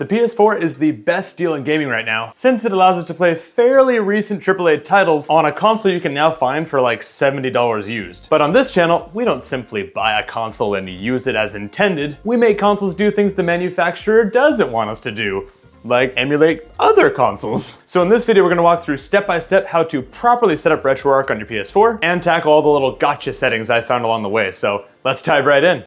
The PS4 is the best deal in gaming right now, since it allows us to play fairly recent AAA titles on a console you can now find for like $70 used. But on this channel, we don't simply buy a console and use it as intended. We make consoles do things the manufacturer doesn't want us to do, like emulate other consoles. So in this video, we're gonna walk through step-by-step how to properly set up RetroArch on your PS4 and tackle all the little gotcha settings I found along the way. So let's dive right in.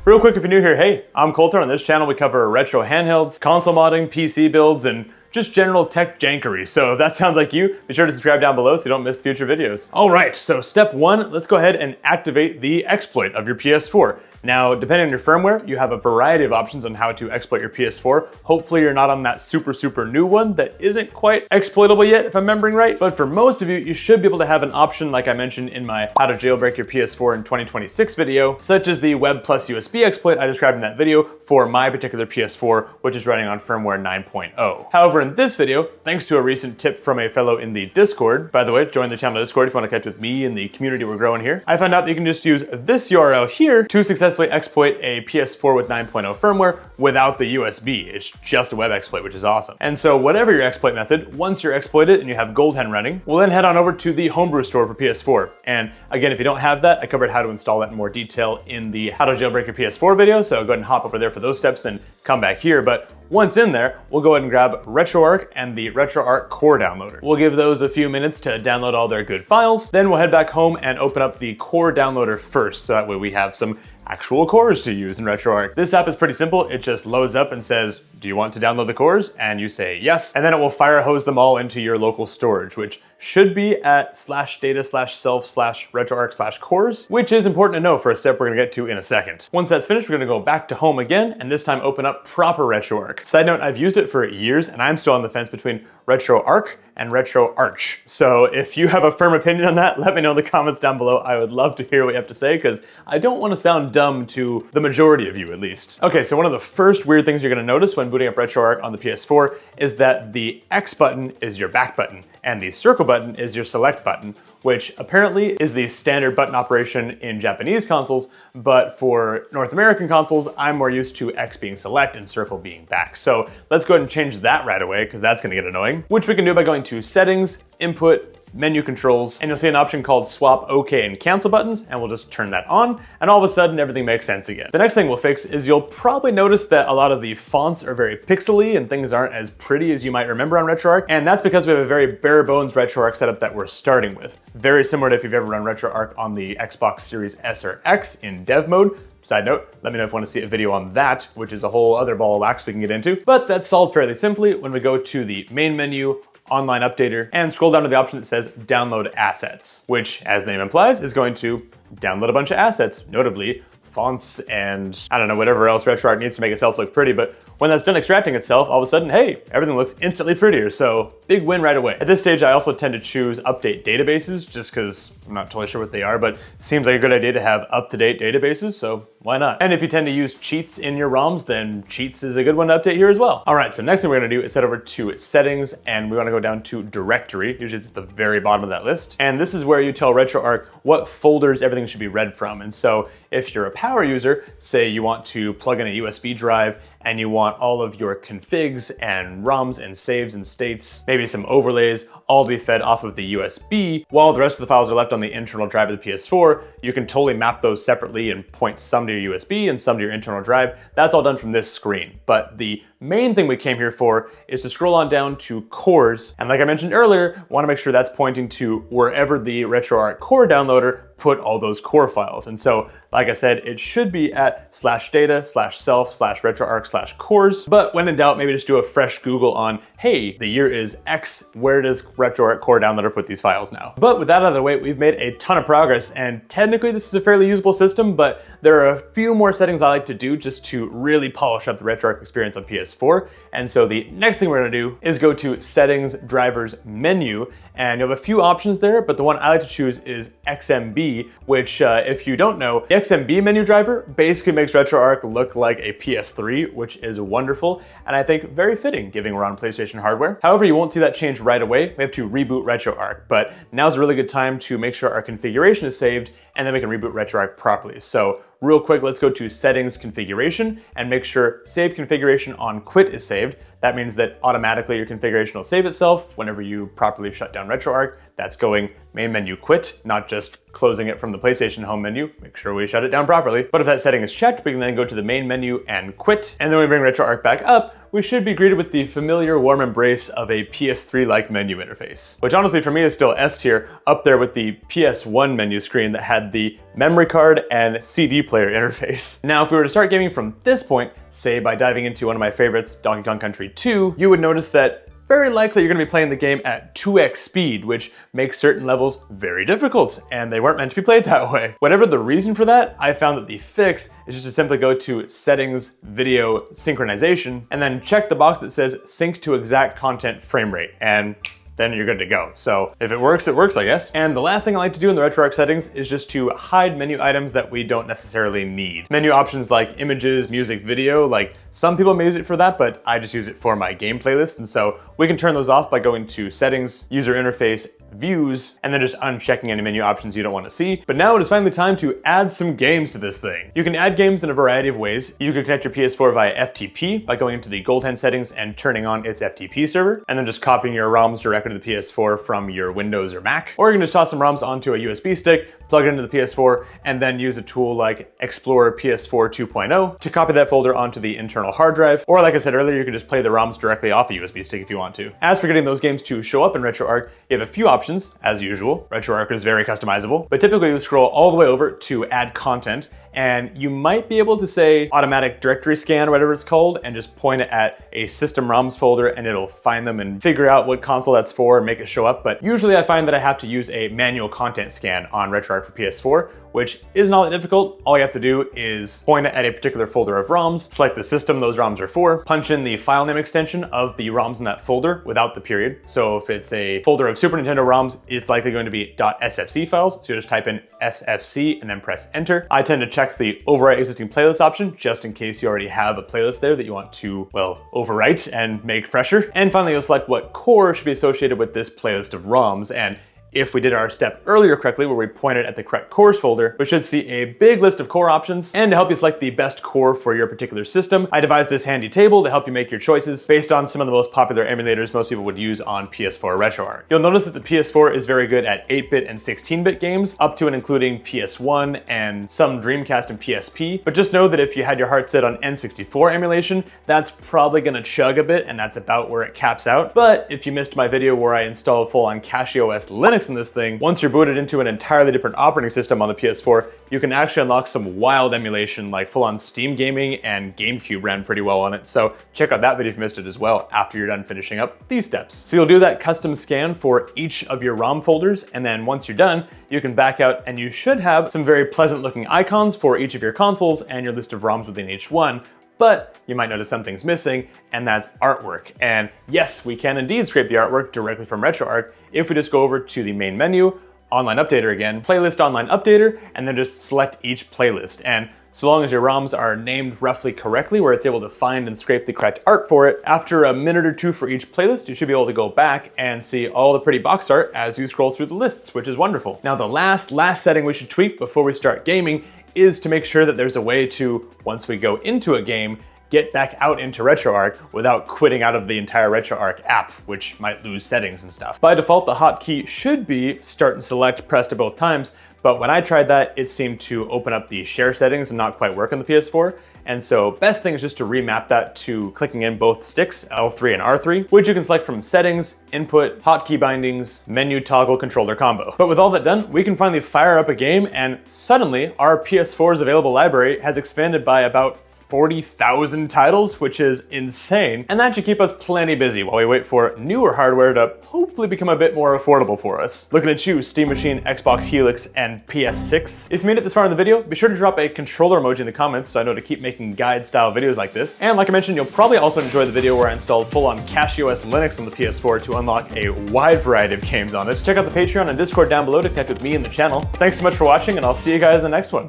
Real quick, if you're new here, hey, I'm Coulter. On this channel, we cover retro handhelds, console modding, PC builds, and just general tech jankery. So if that sounds like you, be sure to subscribe down below so you don't miss future videos. All right, so step one, let's go ahead and activate the exploit of your PS4. Now, depending on your firmware, you have a variety of options on how to exploit your PS4. Hopefully you're not on that super new one that isn't quite exploitable yet, if I'm remembering right. But for most of you, you should be able to have an option like I mentioned in my How to Jailbreak Your PS4 in 2026 video, such as the Web plus USB exploit I described in that video for my particular PS4, which is running on firmware 9.0. However, in this video, thanks to a recent tip from a fellow in the Discord, by the way, join the channel Discord if you want to connect with me and the community we're growing here, I found out that you can just use this URL here to successfully exploit a PS4 with 9.0 firmware without the USB. It's just a web exploit, which is awesome. And so whatever your exploit method, once you're exploited and you have Goldhen running, we'll then head on over to the homebrew store for PS4. And again, if you don't have that, I covered how to install that in more detail in the How to Jailbreak Your PS4 video, so go ahead and hop over there for those steps, then come back here. But once in there, we'll go ahead and grab RetroArch and the RetroArch core downloader. We'll give those a few minutes to download all their good files. Then we'll head back home and open up the core downloader first, so that way we have some actual cores to use in RetroArch. This app is pretty simple. It just loads up and says, do you want to download the cores? And you say yes. And then it will fire hose them all into your local storage, which should be at /data/self/retroarch/cores, which is important to know for a step we're gonna get to in a second. Once that's finished, we're gonna go back to home again, and this time open up proper RetroArch. Side note, I've used it for years, and I'm still on the fence between RetroArch and RetroArch. So if you have a firm opinion on that, let me know in the comments down below. I would love to hear what you have to say, because I don't want to sound dumb to the majority of you, at least. Okay, so one of the first weird things you're gonna notice when booting up RetroArch on the PS4 is that the X button is your back button, and the circle button is your select button, which apparently is the standard button operation in Japanese consoles, but for North American consoles, I'm more used to X being select and circle being back. So let's go ahead and change that right away, because that's gonna get annoying, which we can do by going to Settings, Input, Menu Controls, and you'll see an option called Swap OK and Cancel buttons, and we'll just turn that on, and all of a sudden everything makes sense again. The next thing we'll fix is you'll probably notice that a lot of the fonts are very pixely and things aren't as pretty as you might remember on RetroArch, and that's because we have a very bare bones RetroArch setup that we're starting with. Very similar to if you've ever run RetroArch on the Xbox Series S or X in dev mode. Side note, let me know if you want to see a video on that, which is a whole other ball of wax we can get into. But that's solved fairly simply when we go to the main menu, Online Updater, and scroll down to the option that says Download Assets, which, as the name implies, is going to download a bunch of assets, notably fonts and, I don't know, whatever else RetroArch needs to make itself look pretty. But when that's done extracting itself, all of a sudden, hey, everything looks instantly prettier, so big win right away. At this stage, I also tend to choose update databases just because I'm not totally sure what they are, but it seems like a good idea to have up-to-date databases, so why not? And if you tend to use cheats in your ROMs, then cheats is a good one to update here as well. All right, so next thing we're gonna do is head over to Settings, and we wanna go down to Directory. Usually it's at the very bottom of that list. And this is where you tell RetroArch what folders everything should be read from. And so if you're a power user, say you want to plug in a USB drive and you want all of your configs and ROMs and saves and states, maybe some overlays, all to be fed off of the USB, while the rest of the files are left on the internal drive of the PS4, you can totally map those separately and point some to your USB and some to your internal drive. That's all done from this screen. But the main thing we came here for is to scroll on down to cores. And like I mentioned earlier, want to make sure that's pointing to wherever the RetroArch core downloader put all those core files. And so, like I said, it should be at /data/self/retroarch/cores. But when in doubt, maybe just do a fresh Google on, hey, the year is X, where does RetroArch core downloader put these files now? But with that out of the way, we've made a ton of progress, and technically this is a fairly usable system, but there are a few more settings I like to do just to really polish up the RetroArch experience on PS4. And so the next thing we're gonna do is go to Settings, Drivers, Menu, and you have a few options there, but the one I like to choose is XMB, XMB, which if you don't know, the XMB menu driver basically makes RetroArch look like a PS3, which is wonderful, and I think very fitting given we're on PlayStation hardware. However, you won't see that change right away. We have to reboot RetroArch, but now's a really good time to make sure our configuration is saved, and then we can reboot RetroArch properly. So real quick, let's go to Settings, Configuration, and make sure Save Configuration on Quit is saved. That means that automatically your configuration will save itself whenever you properly shut down RetroArch. That's going main menu quit, not just closing it from the PlayStation home menu. Make sure we shut it down properly. But if that setting is checked, we can then go to the main menu and quit. And then when we bring RetroArch back up, we should be greeted with the familiar warm embrace of a PS3-like menu interface, which honestly for me is still S tier, up there with the PS1 menu screen that had the memory card and CD player interface. Now, if we were to start gaming from this point, say by diving into one of my favorites, Donkey Kong Country 2, you would notice that very likely you're going to be playing the game at 2x speed, which makes certain levels very difficult, and they weren't meant to be played that way. Whatever the reason for that, I found that the fix is just to simply go to Settings, Video, Synchronization, and then check the box that says Sync to Exact Content Frame Rate, and then you're good to go. So if it works, I guess. And the last thing I like to do in the RetroArch settings is just to hide menu items that we don't necessarily need. Menu options like images, music, video, like some people may use it for that, but I just use it for my game playlist. And so we can turn those off by going to Settings, User Interface, Views, and then just unchecking any menu options you don't want to see. But now it is finally time to add some games to this thing. You can add games in a variety of ways. You can connect your PS4 via FTP by going into the Goldhand settings and turning on its FTP server, and then just copying your ROMs directly to the PS4 from your Windows or Mac. Or you can just toss some ROMs onto a USB stick, plug it into the PS4, and then use a tool like Explorer PS4 2.0 to copy that folder onto the internal hard drive. Or like I said earlier, you can just play the ROMs directly off a USB stick if you want to. As for getting those games to show up in RetroArch, you have a few options. As usual, RetroArch is very customizable, but typically you scroll all the way over to add content, and you might be able to say automatic directory scan or whatever it's called, and just point it at a system ROMs folder and it'll find them and figure out what console that's for and make it show up. But usually I find that I have to use a manual content scan on RetroArch for PS4, which isn't all that difficult. All you have to do is point it at a particular folder of ROMs, select the system those ROMs are for, punch in the file name extension of the ROMs in that folder without the period. So if it's a folder of Super Nintendo ROMs, it's likely going to be .sfc files. So you just type in sfc and then press enter. I tend to check the overwrite existing playlist option just in case you already have a playlist there that you want to, well, overwrite and make fresher. And finally, you'll select what core should be associated with this playlist of ROMs. And if we did our step earlier correctly, where we pointed at the correct cores folder, we should see a big list of core options. And to help you select the best core for your particular system, I devised this handy table to help you make your choices based on some of the most popular emulators most people would use on PS4 RetroArch. You'll notice that the PS4 is very good at 8-bit and 16-bit games, up to and including PS1 and some Dreamcast and PSP. But just know that if you had your heart set on N64 emulation, that's probably gonna chug a bit, and that's about where it caps out. But if you missed my video where I installed full-on CachyOS Linux in this thing, once you're booted into an entirely different operating system on the PS4, you can actually unlock some wild emulation like full-on Steam gaming, and GameCube ran pretty well on it. So check out that video if you missed it as well after you're done finishing up these steps. So you'll do that custom scan for each of your ROM folders, and then once you're done, you can back out and you should have some very pleasant looking icons for each of your consoles and your list of ROMs within each one. But you might notice something's missing, and that's artwork. And yes, we can indeed scrape the artwork directly from RetroArch if we just go over to the main menu, Online Updater again, Playlist Online Updater, and then just select each playlist. And so long as your ROMs are named roughly correctly, where it's able to find and scrape the correct art for it, after a minute or two for each playlist, you should be able to go back and see all the pretty box art as you scroll through the lists, which is wonderful. Now the last setting we should tweak before we start gaming is to make sure that there's a way to, once we go into a game, get back out into RetroArch without quitting out of the entire RetroArch app, which might lose settings and stuff. By default, the hotkey should be Start and Select pressed at both times, but when I tried that, it seemed to open up the share settings and not quite work on the PS4. And so best thing is just to remap that to clicking in both sticks, L3 and R3, which you can select from Settings, Input, Hotkey Bindings, Menu, Toggle, Controller Combo. But with all that done, we can finally fire up a game, and suddenly our PS4's available library has expanded by about 40,000 titles, which is insane. And that should keep us plenty busy while we wait for newer hardware to hopefully become a bit more affordable for us. Looking at you, Steam Machine, Xbox Helix, and PS6. If you made it this far in the video, be sure to drop a controller emoji in the comments so I know to keep making guide-style videos like this. And like I mentioned, you'll probably also enjoy the video where I installed full-on CashOS Linux on the PS4 to unlock a wide variety of games on it. Check out the Patreon and Discord down below to connect with me and the channel. Thanks so much for watching, and I'll see you guys in the next one.